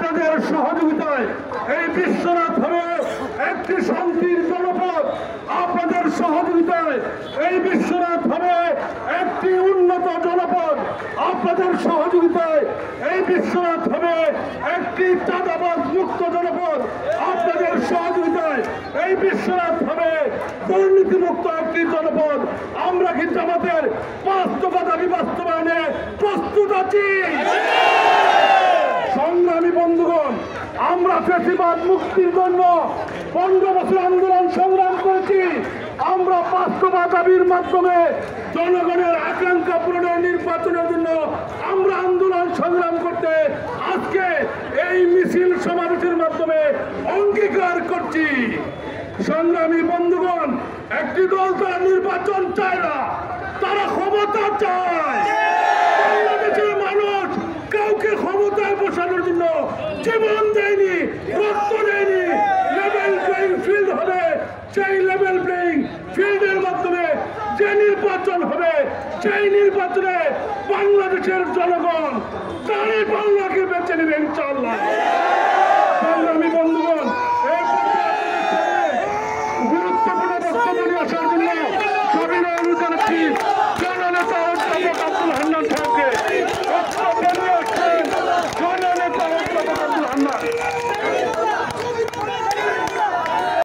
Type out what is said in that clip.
আপনাদের সহযোগিতায় এই বিশ্বনাথ হবে একটি শান্তির জনপদ। আপনাদের সহযোগিতায় এই বিশ্বনাথ হবে একটি উন্নত জনপদ। আপনাদের সহযোগিতায় এই বিশ্বনাথ হবে একটি চাঁদাবাজ মুক্ত জনপদ। আপনাদের সহযোগিতায় এই বিশ্বনাথ হবে দুর্নীতিমুক্ত একটি জনপদ। আমরা কিন্তু আমাদের বাস্তবতা দাবি বাস্তবায়নে প্রস্তুত আছি। সংগ্রামী বন্ধুগণ, আমরা ফ্যাসিবাদ মুক্তির জন্য 15 বছর আন্দোলন সংগ্রাম করেছি। আমরা বাস্তবতা দাবির মাধ্যমে জনগণের আকাঙ্ক্ষা পূরণের নির্বাচনের জন্য আমরা আন্দোলন সংগ্রাম করতে আজকে এই মিছিল সমাবেশের মাধ্যমে অঙ্গীকার করছি। সংগ্রামী বন্ধুগণ, একটি দল তারা নির্বাচন চায় না, তারা ক্ষমতা চায়। বাংলাদেশের মানুষ কাউকে ক্ষমতায় বসানোর জন্য জীবন দেয়নি, রক্ত দেয়নি। লেভেল প্লেইং ফিল্ড হবে, সেই লেভেল প্লেইং ফিল্ডের মাধ্যমে যে নির্বাচন হবে, সেই নির্বাচনে বাংলাদেশের জনগণ তারই বাংলাকে বেছে নেবে ইনশাআল্লাহ। সংগ্রামী বন্ধুগণ, এই গুরুত্বপূর্ণ বক্তব্য নিয়ে আসার জন্য সবিনয় অনুরোধ জানাচ্ছি জননেতা অধ্যাপক আব্দুল হান্নান।